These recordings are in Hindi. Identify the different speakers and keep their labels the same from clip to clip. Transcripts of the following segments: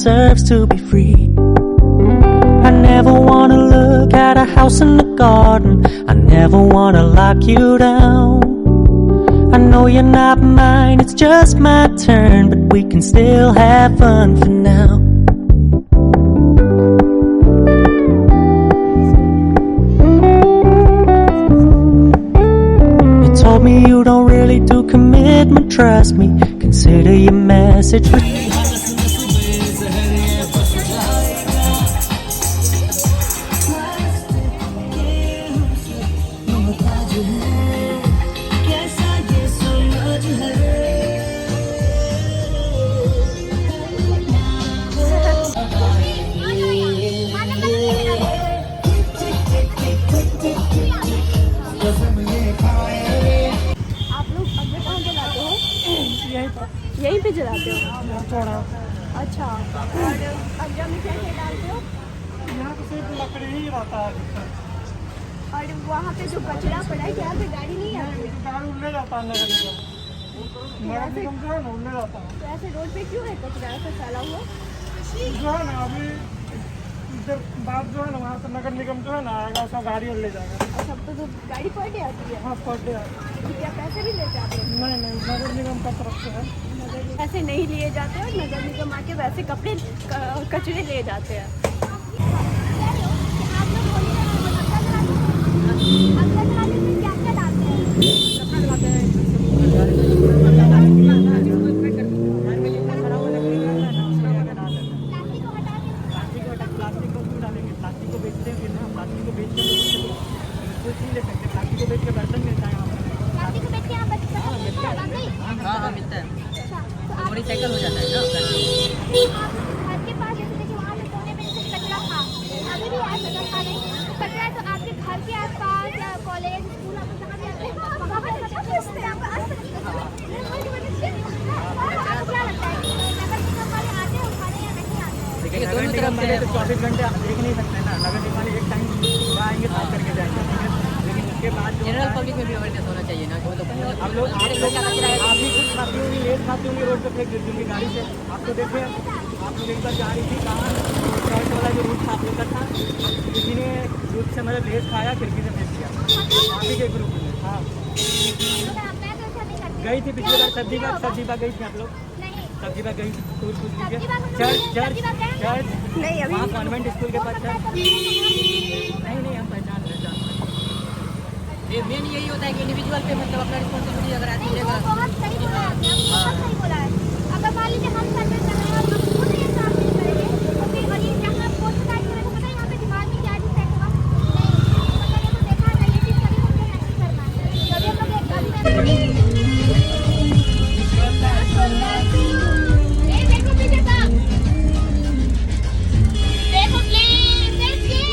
Speaker 1: deserves to be free. I never wanna look at a house in the garden. I never wanna lock you down. I know you're not mine, it's just my turn, but we can still have fun for now. You told me you don't really do commitment, trust me, consider your message.
Speaker 2: यहीं पे जलाते हो
Speaker 3: थोड़ा।
Speaker 2: अच्छा, और पंजाब में क्या क्या डालते हो?
Speaker 3: यहाँ तो सिर्फ लकड़ी ही रहता है।
Speaker 2: और वहाँ पे जो कचरा पड़ा है यहाँ पे गाड़ी नहीं आती है?
Speaker 3: गाड़ी उड़ने जाता है नगर निगम। नगर निगम जो है ना उड़ने जाता है।
Speaker 2: तो ऐसे रोड पे क्यों है कचरा ऐसा फैला हुआ?
Speaker 3: जो है ना अभी इधर बात जो है ना वहाँ से नगर निगम जो है ना आएगा उसका गाड़ी और ले जाएगा।
Speaker 2: अच्छा, तो गाड़ी पर डे आती है?
Speaker 3: हाँ पर डे।
Speaker 2: क्या पैसे भी लेते आप लोग?
Speaker 3: नहीं नगर निगम का तरफ से है।
Speaker 2: ऐसे नहीं लिए जाते और नगर निगम आके वैसे कपड़े कचरे ले जाते हैं।
Speaker 4: हाँ मिलता है, मोटरसाइकिल हो जाता है ना।
Speaker 5: घर के पास जैसे देखिए वहाँ पे कोने में जैसे कचरा था, अभी भी है कचरा था नहीं, कचरा तो आपके घर के आसपास या कॉलेज स्कूल आप जहाँ भी आते हैं वहाँ पे कचरा फेंकते हैं। आपको क्या लगता है कि नगर निगम वाले आते हैं उठाने या नहीं आते?
Speaker 4: देखिए दोनों तरफ से
Speaker 3: 24 घंटे आप देख नहीं सकते ना। नगर निगम वाले एक टाइम आएंगे साफ करके जाएंगे, लेकिन उसके बाद
Speaker 4: जनरल पब्लिक में भी अवेयरनेस होना चाहिए ना। तो
Speaker 3: आप लोग आप भी कुछ खाती होंगी, लेट खाती होंगी, रोड पे फेंक देती होंगी गाड़ी से। आप तो देखे आप लोग एक बार जा रही थी कहाँ चर्च वाला जो रूट था आप लोग का था, किसी ने दूध से मतलब लेस खाया खिड़की से फेंक दिया आप ही के ग्रुप में। हाँ गई थी पिछली बार सब्जी बाग गई थी आप लोग? सब्जी बाग गई पूछ लीजिए। चर्च
Speaker 2: नहीं अभी
Speaker 3: वहाँ कॉन्वेंट स्कूल के पास चर्च नहीं हम पहचान रहे।
Speaker 4: ये मेन यही होता है कि इंडिविजुअल पे मतलब अपना रिस्पॉन्सिबिलिटी अगर आदमी लेगा।
Speaker 5: बहुत सही बोला आपने, बहुत सही बोला है। अगर मान लीजिए हम सर्वे कर रहे हैं और हम खुद ये काम नहीं करेंगे तो फिर और ये जहाँ पोस्ट साइड में पता है यहाँ पे दिमाग में क्या डिफेक्ट हुआ नहीं, मैंने तो देखा ना ये चीज़ कभी मुझे नहीं करना है। कभी हम लोग एक गली में देखो पीछे का देखो प्लीज देखिए।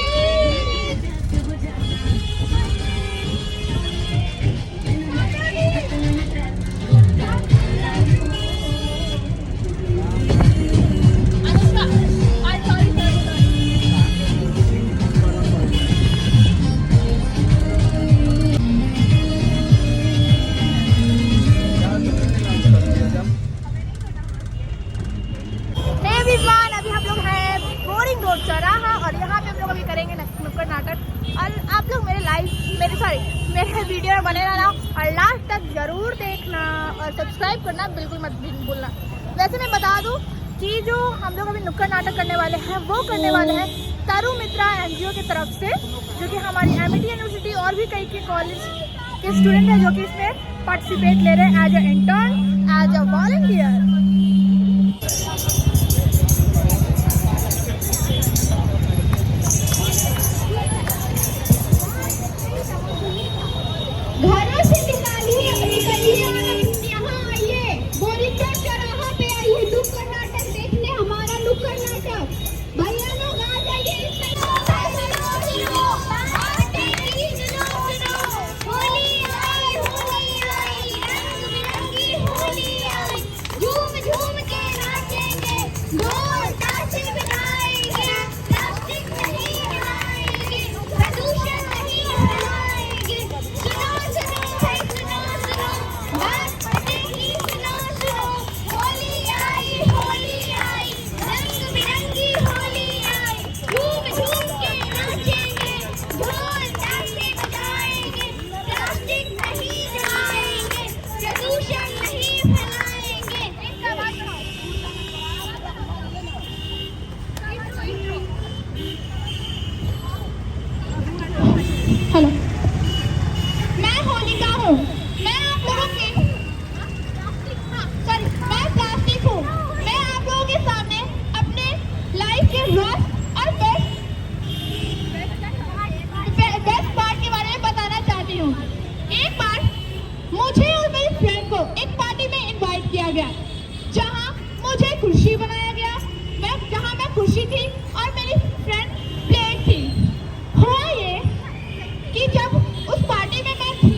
Speaker 5: अभी हम लोग हैं बोरिंग रोड चौराहा और यहाँ पे हम लोग अभी करेंगे नुक्कड़ नाटक। और आप लोग मेरे वीडियो में बने रहना और लास्ट तक जरूर देखना और सब्सक्राइब करना बिल्कुल मत भूलना। वैसे मैं बता दूँ कि जो हम लोग अभी नुक्कड़ नाटक करने वाले हैं वो करने वाले हैं तरु मित्रा NGO की तरफ से, जो कि हमारी MIT यूनिवर्सिटी और भी कई के कॉलेज के स्टूडेंट हैं जो कि इसमें पार्टिसिपेट ले रहे हैं as a intern, as a volunteer. घरों से निकलिए और यहाँ आइए, बोरिंग रोड चौराहा पे आइए नुक्कड़ नाटक देखने, हमारा नुक्कड़ नाटक। भैया लोग आ जाइए इस टाइम। होली आई रंग बिरंगी होली आई, झूम झूम के नाचेंगे हेलो, मैं होलिका हूँ। मैं आप लोगों के मैं प्लास्टिक हूँ। मैं आप लोगों के सामने अपने लाइफ के वर्स्ट और बेस्ट पार्ट के बारे में बताना चाहती हूँ। एक बार मुझे और मेरी फ्रेंड को एक पार्टी में इनवाइट किया गया, जहाँ मुझे कुर्सी बनाया गया, जहाँ मैं कुर्सी थी और मेरी फ्रेंड प्लेट थी। हुआ ये कि जब उस पार्टी में मैं थी,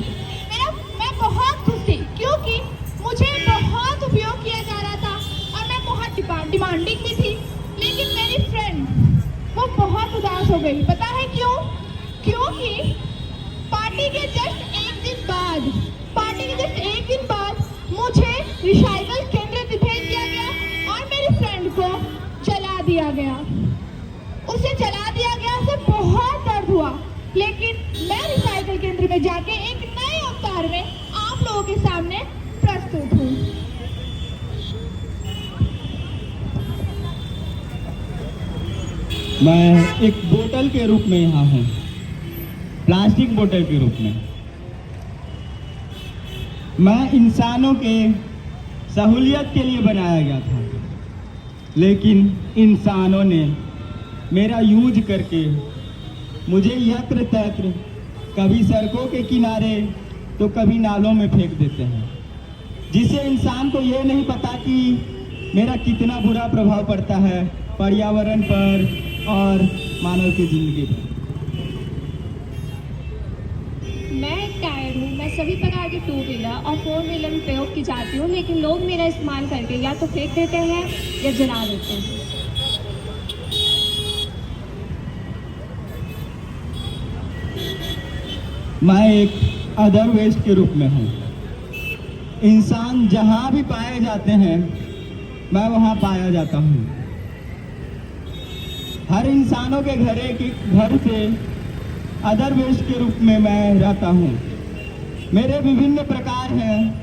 Speaker 5: मैं बहुत खुश थी, क्योंकि मुझे बहुत उपयोग किया जा रहा था और मैं बहुत डिमांडिंग भी थी। लेकिन मेरी फ्रेंड वो बहुत उदास हो गई। पता है क्यों? क्योंकि पार्टी के जस्ट एक दिन बाद मुझे रिसाइकल केंद्र भेज दिया गया और मेरी फ्रेंड को जला दिया गया। उसे बहुत दर्द हुआ, लेकिन मैं रिसाइकल केंद्र में जाके एक नए अवतार में आप लोगों के सामने प्रस्तुत हूँ।
Speaker 3: मैं एक बोतल के रूप में यहाँ हूँ, प्लास्टिक बोतल के रूप में। मैं इंसानों के सहूलियत के लिए बनाया गया था, लेकिन इंसानों ने मेरा यूज करके मुझे यत्र तत्र, कभी सड़कों के किनारे तो कभी नालों में फेंक देते हैं, जिससे इंसान को ये नहीं पता कि मेरा कितना बुरा प्रभाव पड़ता है पर्यावरण पर और मानव की जिंदगी पर।
Speaker 2: मैं एक टायर हूँ। मैं सभी प्रकार के 2 व्हीलर और 4 व्हीलर में प्रयोग की जाती हूँ, लेकिन लोग मेरा इस्तेमाल करके या तो फेंक देते हैं या जला देते हैं।
Speaker 3: मैं एक अदर वेस्ट के रूप में हूँ। इंसान जहाँ भी पाए जाते हैं, मैं वहाँ पाया जाता हूँ। हर इंसानों के घर से अदर वेस्ट के रूप में मैं रहता हूँ। मेरे विभिन्न प्रकार हैं,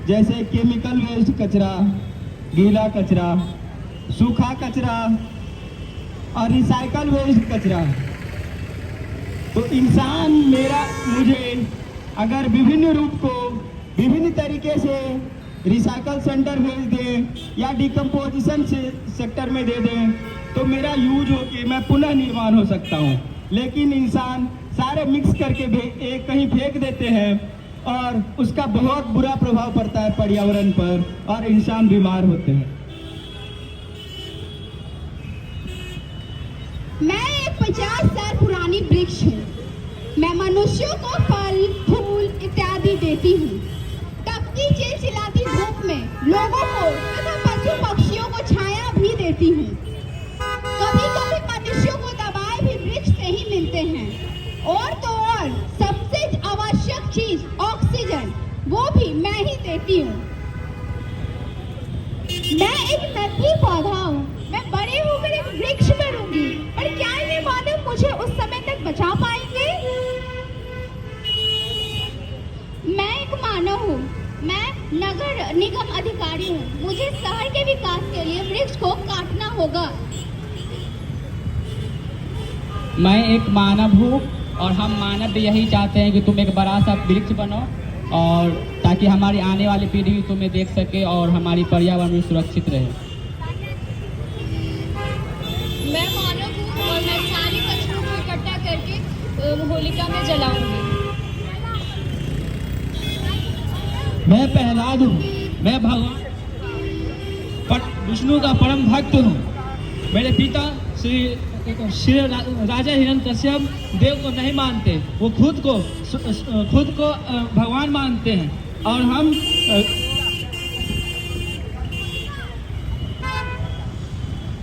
Speaker 3: जैसे केमिकल वेस्ट कचरा, गीला कचरा, सूखा कचरा और रिसाइकल वेस्ट कचरा। तो इंसान मुझे अगर विभिन्न रूप को विभिन्न तरीके से रिसाइकल सेंटर भेज दे या डिकम्पोजिशन सेक्टर में दे दें, तो मेरा यूज होके मैं पुनः निर्माण हो सकता हूँ। लेकिन इंसान सारे मिक्स करके कहीं फेंक देते हैं और उसका बहुत बुरा प्रभाव पड़ता है पर्यावरण पर और इंसान बीमार होते हैं।
Speaker 5: मैं एक 50 साल पुरानी वृक्ष हूँ। मैं मनुष्यों को फल, फूल इत्यादि देती हूँ। तपती चिलचिलाती धूप में लोगों को तथा पशु पक्षियों को छाया भी देती हूँ। कभी कभी मनुष्यों को दवाएं भी वृक्ष से ही मिलते हैं। और तो और सबसे आवश्यक चीज ऑक्सीजन, वो भी मैं ही देती हूँ। मैं एक नन्ही पौधा हूँ। मैं बड़े होकर एक वृक्ष बनूंगी, पर क्या ये मानव मुझे उस समय तक बचा पाएंगे? मैं एक मानव हूँ। मैं नगर निगम अधिकारी हूँ। मुझे शहर के विकास के लिए वृक्ष को काटना होगा।
Speaker 4: मैं एक मानव हूँ और हम मानव भी यही चाहते हैं कि तुम एक बड़ा सा वृक्ष बनो, और ताकि हमारी आने वाली पीढ़ी भी तुम्हें देख सके और हमारी पर्यावरण भी सुरक्षित रहे।
Speaker 2: मैं मानव हूँ और मैं सारी कचरों को इकट्ठा करके होलिका में जलाऊंगी।
Speaker 3: मैं प्रहलाद हूँ। मैं भगवान विष्णु का परम भक्त हूँ। मेरे पिता श्री राजा हिरण्यकश्यप देव को नहीं मानते, वो खुद को भगवान मानते हैं, और हम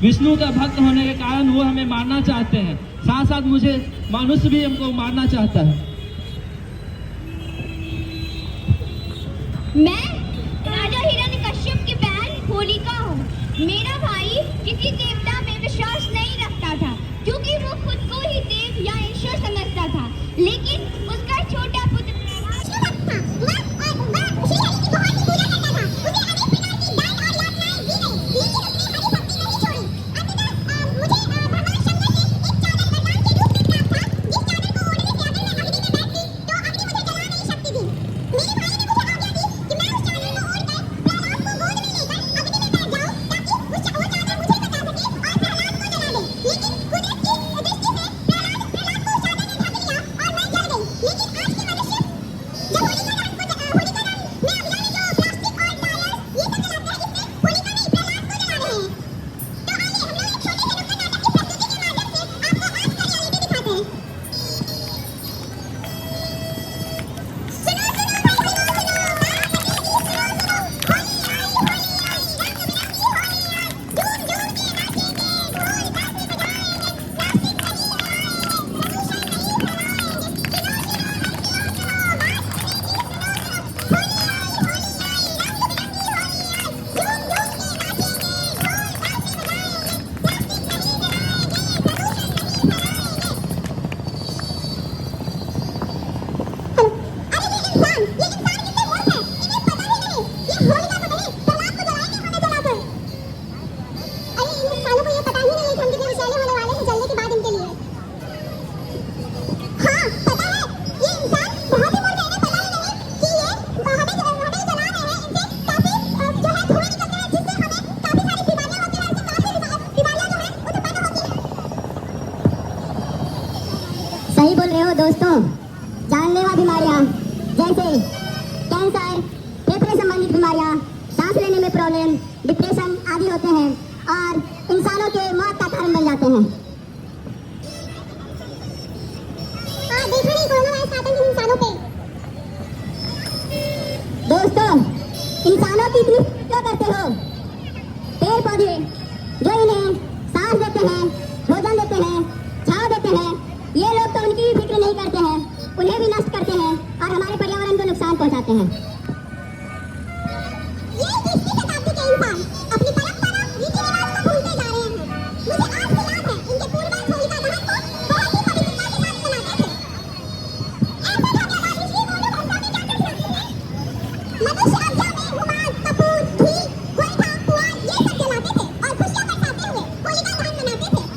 Speaker 3: विष्णु का भक्त होने के कारण वो हमें मारना चाहते हैं। साथ साथ मुझे मनुष्य भी हमको मारना चाहता है।
Speaker 5: मैं राजा हिरण्यकश्यप की बहन होलिका हूँ। मेरा भाई किसी देवता में विश्वास नहीं रखता था, क्योंकि वो खुद को ही देव या ईश्वर समझता था। लेकिन उसका छोटा पुत्र
Speaker 6: सही बोल रहे हो दोस्तों। जानलेवा बीमारियां जैसे कैंसर, फेफड़े संबंधित बीमारियां, सांस लेने में प्रॉब्लम, डिप्रेशन आदि होते हैं और इंसानों के मौत का कारण बन जाते हैं। देखो नहीं कोरोना वायरस आते हैं इंसानों पे। दोस्तों, इंसानों की इतनी क्यों करते हो? पेड़ पौधे जो इन्हें सांस देते हैं, भोजन देते हैं, छांव देते हैं, ये लोग तो उनकी भी फिक्र नहीं करते हैं, उन्हें भी नष्ट करते हैं और हमारे पर्यावरण को नुकसान पहुंचाते हैं। ये 20वीं शताब्दी के इंसान अपनी परंपरा, रीति रिवाज को भूलते जा रहे हैं। मुझे आज भी याद है इनके पूर्वज होलिका दहन को बहुत ही पवित्रता के साथ मनाते थे। ऐसे धन्यवाद इसलिए बोलो भाषा में क्या कर सकते हैं। मनुष्य अज्ञा में गुमान, कपूर, घी, गोईठा, पुआल ये सब जलाते थे और खुशियां बरसाते हुए होलिका दहन मनाते थे।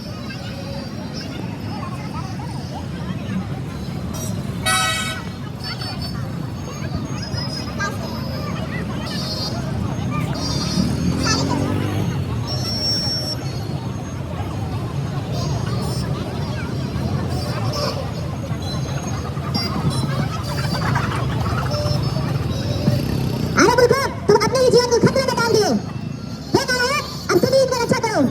Speaker 6: अरे बुलबुल, तुम अपने ही जीवन को खतरे में डाल दिए। हे नालायक, अब तुम ही इनकी रक्षा करो।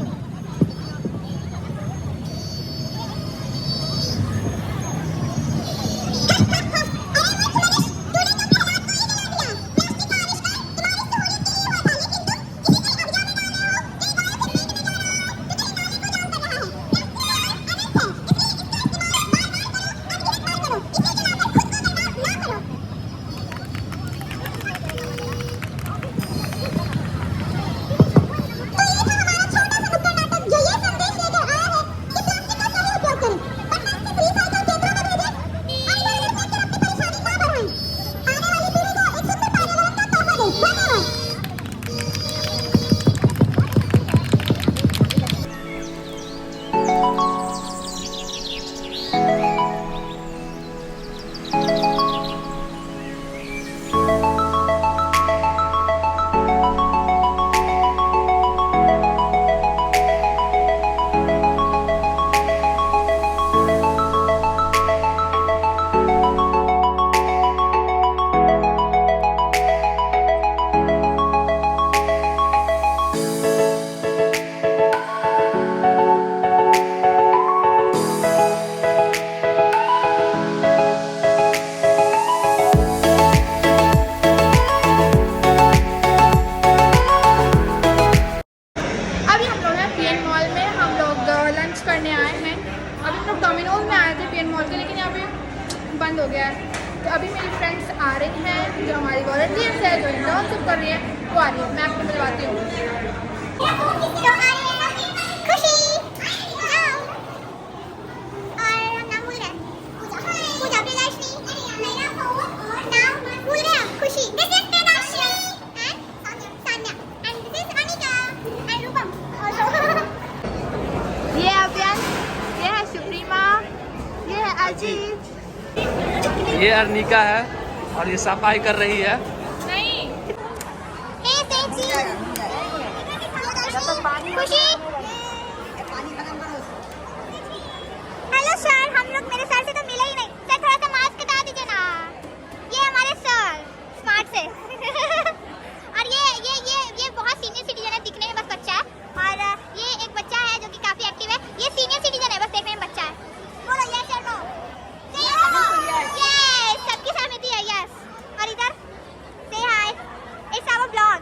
Speaker 5: अभी हम लोग हैं पीएन मॉल में, हम लोग लंच करने आए हैं। अभी हम लोग डोमिनोज में आए थे पीएन मॉल के, लेकिन यहाँ पे बंद हो गया है। तो अभी मेरी फ्रेंड्स आ रही हैं जो हमारी वॉलंटियर्स है, जो इंटर्नशिप कर रही है, वो आ रही है। मैं आपको मिलवाती हूँ। ये अभियान, ये है सुप्रीमा, ये है अजीत।
Speaker 3: ये अर्निका है और ये सफाई कर रही है।
Speaker 5: नहीं खुशी। हेलो सर, हम लोग मेरे सर से तो मिले ही नहीं। सर थोड़ा सा मास्क हटा दीजिए ना। ये हमारे सर स्मार्ट से और ये बहुत सीनियर सिटीजन है, दिखने में बस बच्चा है। और ये एक बच्चा है जो कि काफी एक्टिव है। ये सीनियर सिटीजन है, बस देखने में बच्चा है। बोलो यस और नो। यस, सबकी सहमति है यस। और इधर से हाय, इट्स आवर ब्लॉग।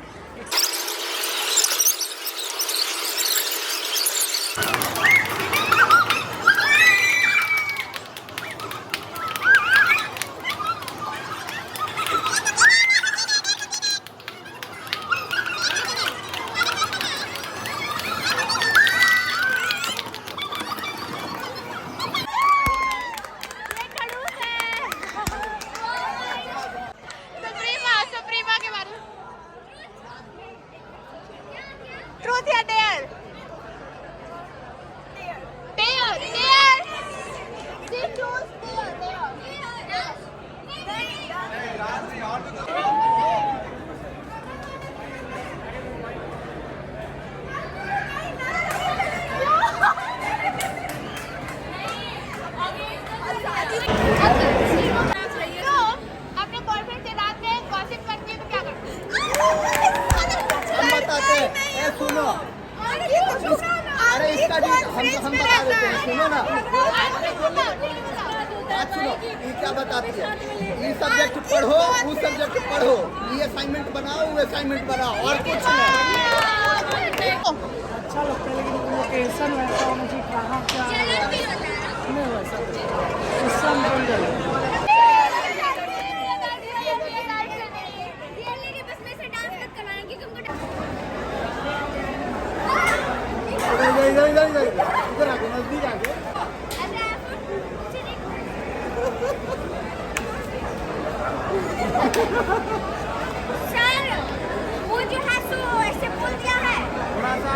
Speaker 5: तो अपने बॉयफ्रेंड से रात में गॉसिप करती है तो क्या करती
Speaker 7: हम बताते हैं। ए सुनो, अरे इसका हम बता देते हैं, सुनो ना। बात सुनो, ये क्या बताती है? ये सब्जेक्ट पढ़ो, वो सब्जेक्ट पढ़ो, ये असाइनमेंट बनाओ, वो असाइनमेंट बनाओ, और कुछ नहीं।
Speaker 3: अच्छा लगता है लेकिन लोकेशन वैसा होना चाहिए, कहाँ क्या है नहीं वैसा गुस्सा में बोल रहे हैं।
Speaker 7: इधर आके नजदीक आके
Speaker 6: सर वो जो है सो ऐसे बोल दिया है
Speaker 7: थोड़ा सा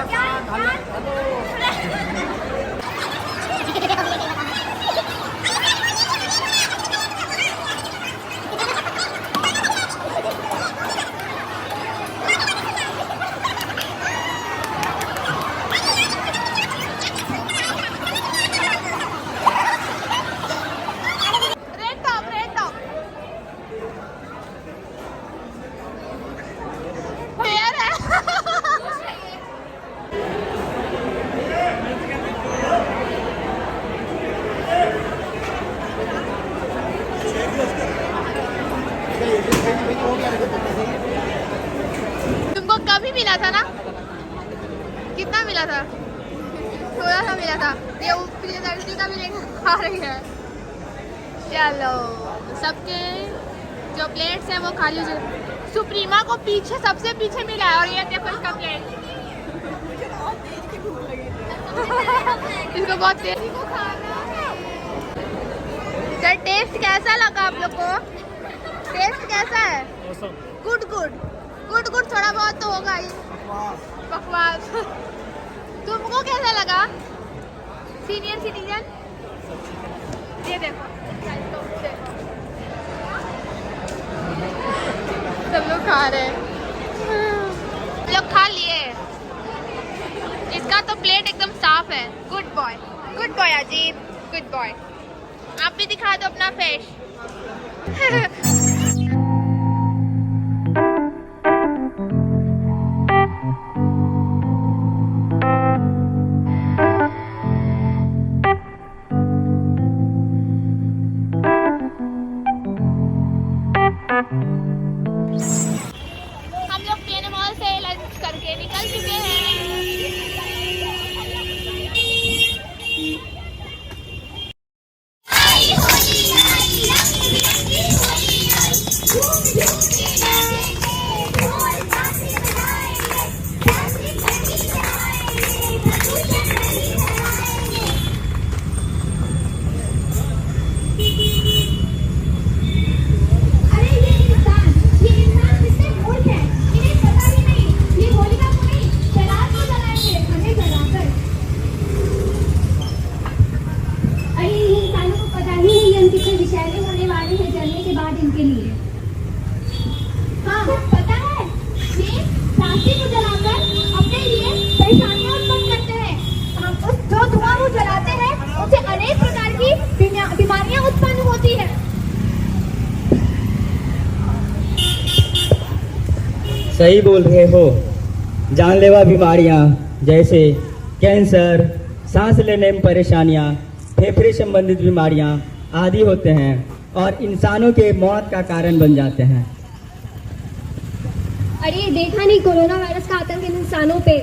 Speaker 5: तुमको कभी मिला था ना? कितना मिला था? थोड़ा सा मिला था। ये प्रियदर्शी का भी लेकर आ रही है। चलो सबके जो प्लेट्स हैं वो खाली हो जाए। सुप्रीमा को पीछे सबसे पीछे मिला है और ये देखो इसका प्लेट। इसको बहुत तेज सर टेस्ट कैसा लगा आप लोग को? टेस्ट कैसा है? गुड गुड गुड गुड थोड़ा बहुत तो होगा ही। बकवास। तुमको कैसा लगा सीनियर सिटीजन? ये देखो सब लोग खा रहे हैं। लोग खा लिए। इसका तो प्लेट एकदम साफ है। गुड बॉय अजीब, गुड बॉय। आप भी दिखा दो अपना फेस। हम लोग पीएनए मॉल से लंच करके निकल चुके हैं।
Speaker 4: सही बोल रहे हो। जानलेवा बीमारियां जैसे कैंसर, सांस लेने में परेशानियां, फेफड़े संबंधित बीमारियां आदि होते हैं और इंसानों के मौत का कारण बन जाते हैं।
Speaker 6: अरे देखा नहीं कोरोना वायरस का आतंक इंसानों पे।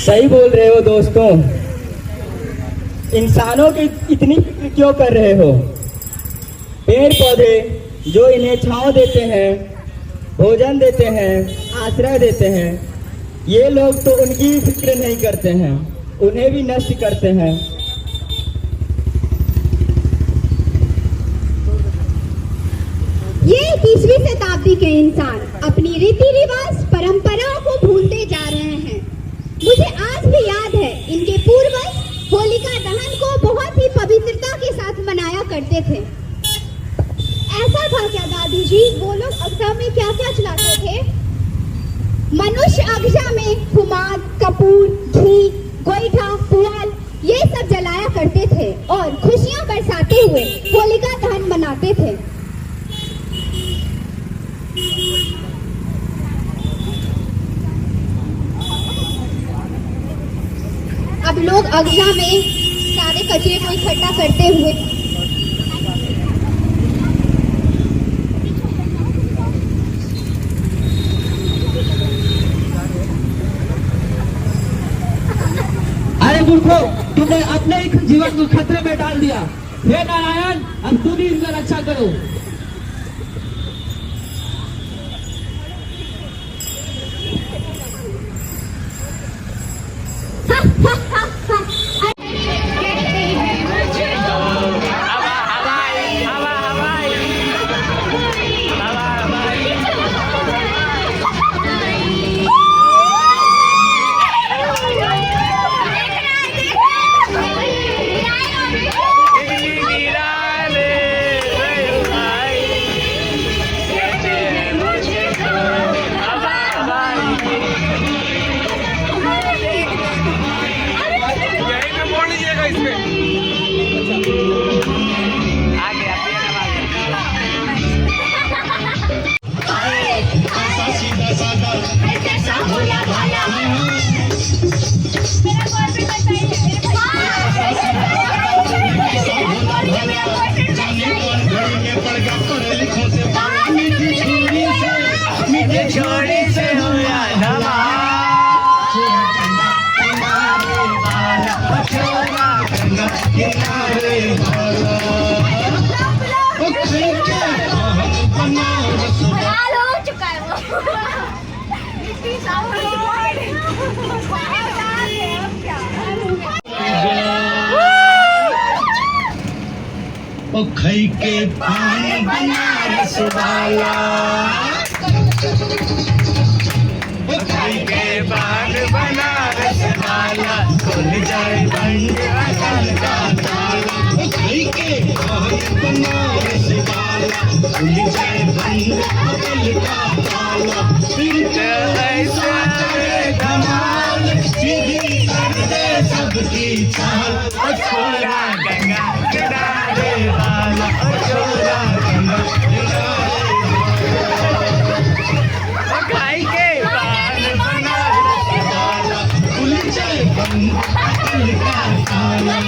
Speaker 4: सही बोल रहे हो दोस्तों। इंसानों की इतनी फिक्र क्यों कर रहे हो? पेड़ पौधे जो इन्हें छांव देते हैं, भोजन देते हैं, आश्रय देते हैं, ये लोग तो उनकी फिक्र नहीं करते हैं, उन्हें भी नष्ट करते हैं।
Speaker 6: ये 21वीं शताब्दी के इंसान अपनी रीति रिवाज परंपराओं को भूलते जा रहे हैं। मुझे आज भी याद है इनके पूर्वज होलिका दहन को बहुत ही पवित्रता के साथ मनाया करते थे। ऐसा था क्या दादी जी? वो लोग अगजा में क्या क्या चलाते थे? मनुष्य अगजा में खुमार, कपूर, घी, गोईठा, पुआल और खुशियां बरसाते हुए होलिका दहन मनाते थे। अब लोग अगजा में सारे कचरे को इकट्ठा करते हुए
Speaker 4: अरे मूर्खों, तुमने अपने ही जीवन को खतरे में डाल दिया। हे नारायण, अब तुम ही इनका रक्षा करो।
Speaker 8: ओ खई के पान बनारस वाला, ओ खई के पान बनारस वाला, खुल जाए बंद अकल का ताला। ओ खई के पान बनारस वाला, खुल जाए बंद अकल का ताला। फिर ऐसा करे धमाल, सीधी कर दे सबकी चाल। ओ छोरा गंगा किनारे वाला, ओ छोरा गंगा किनारे वाला, खाई के पान बनारस वाला, खुल जाए बंद अकल का ताला।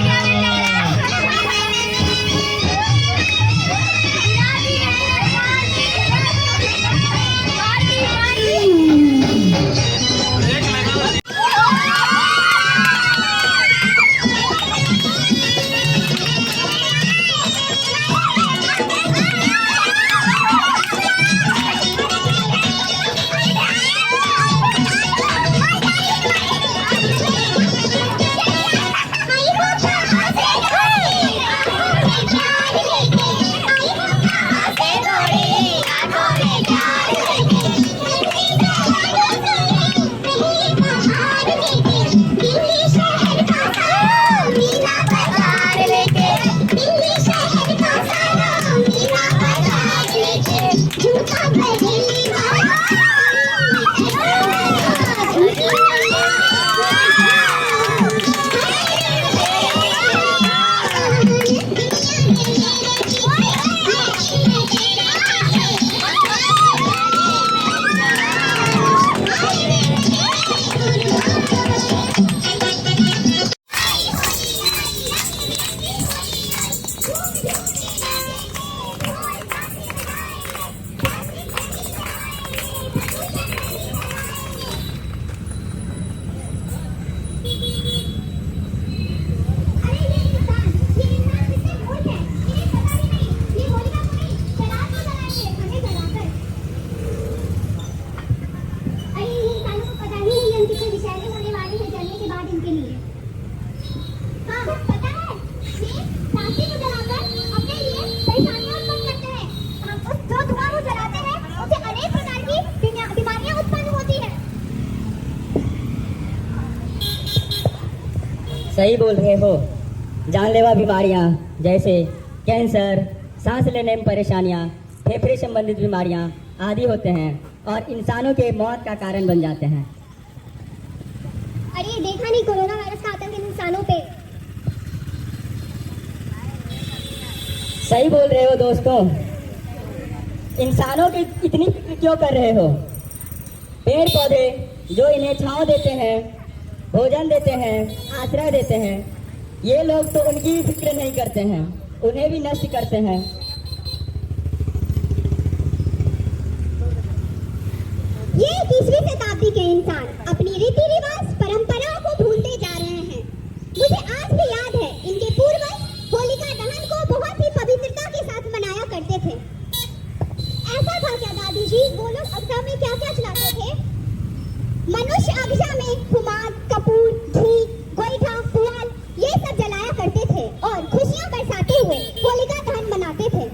Speaker 9: सही बोल रहे हो। जानलेवा बीमारियां जैसे कैंसर, सांस लेने में परेशानियां, फेफड़े संबंधित बीमारियां आदि होते हैं और इंसानों के मौत का कारण बन जाते हैं।
Speaker 6: अरे देखा नहीं कोरोना वायरस का आतंक इन इंसानों पे।
Speaker 9: सही बोल रहे हो दोस्तों। इंसानों की इतनी फिक्र क्यों कर रहे हो? पेड़ पौधे जो इन्हें छांव देते हैं, भोजन देते हैं, आश्रय देते हैं, ये लोग तो उनकी फिक्र नहीं करते हैं, उन्हें भी नष्ट करते हैं।
Speaker 6: ये 20वीं शताब्दी के इंसान अपनी रीति रिवाज परंपराओं को भूलते जा रहे हैं। मुझे आज भी याद है इनके पूर्वज होलिका दहन को बहुत ही पवित्रता के साथ मनाया करते थे। ऐसा था क्या दादी जी, वो लोग अगजा में क्या क्या चलाते थे? मनुष्य अगजा में खुमार, कपूर, घी, गोईठा, पुआल ये सब जलाया करते थे और खुशियां बरसाते हुए होलिका दहन मनाते थे।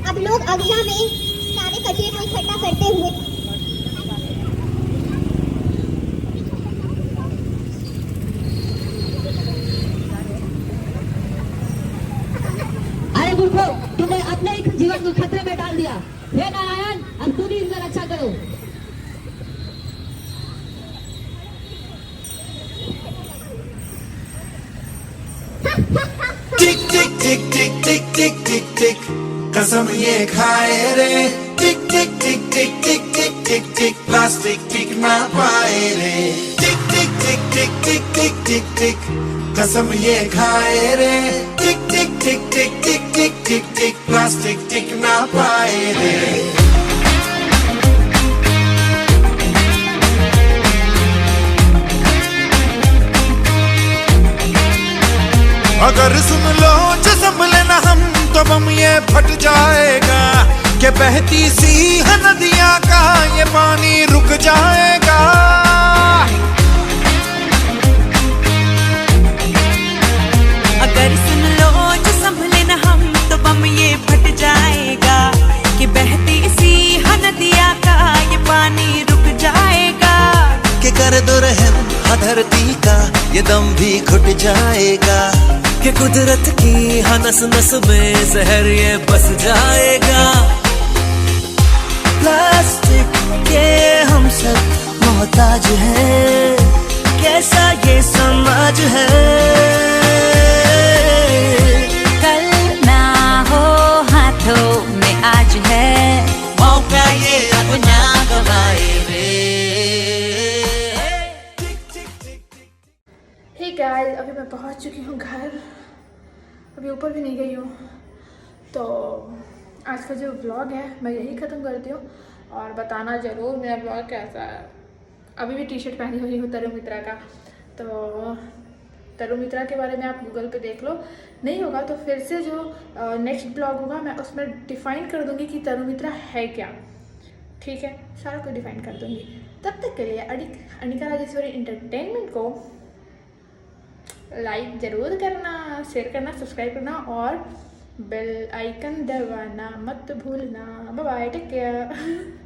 Speaker 6: अब लोग अगजा में सारे कचरे को इकट्ठा करते हुए
Speaker 9: अरे मूर्खो, तुमने अपने ही जीवन को खतरे में डाल दिया। हे नारायण, अब तुम ही इनका रक्षा करो।
Speaker 8: टिक टिक टिक टिक टिक टिक टिक टिक कसम ये खाए रे। टिक टिक टिक टिक टिक टिक टिक टिक प्लास्टिक टिक ना पाए रे। टिक टिक टिक टिक टिक टिक टिक टिक कसम ये खाए रे। टिक टिक टिक टिक टिक टिक टिक टिक प्लास्टिक टिक ना पाए रे। अगर सुन लो जो संभले ना हम तो बम ये फट जाएगा कि बहती सी है नदियां का ये पानी रुक जाएगा।
Speaker 10: अगर सुन लो जो संभले ना हम तो बम ये फट जाएगा कि बहती सी है नदियां का ये पानी रुक जाएगा।
Speaker 8: कि कर दो रहम धरती का ये दम भी घुट जाएगा कि कुदरत की नस नस में जहर ये बस जाएगा। प्लास्टिक के हम सब मोहताज हैं, कैसा ये समाज है।
Speaker 10: कल ना हो हाथों में आज है,
Speaker 8: मौका ये अब ना गवाए रे।
Speaker 5: हे गाइस, अभी मैं पहुंच चुकी हूँ घर, अभी ऊपर भी नहीं गई हूँ। तो आज का जो ब्लॉग है मैं यही ख़त्म करती हूँ और बताना ज़रूर मेरा ब्लॉग कैसा है। अभी भी टी शर्ट पहनी हुई हूँ तरु मित्रा का, तो तरु मित्रा के बारे में आप गूगल पे देख लो, नहीं होगा तो फिर से जो नेक्स्ट ब्लॉग होगा मैं उसमें डिफ़ाइन कर दूँगी कि तरु मित्रा है क्या। ठीक है, सारा कुछ डिफ़ाइन कर दूँगी। तब तक के लिए अनिका राजेश्वरी एंटरटेनमेंट को लाइक ज़रूर करना, शेयर करना, सब्सक्राइब करना और बेल आइकन दबाना मत भूलना। Bye bye, take care.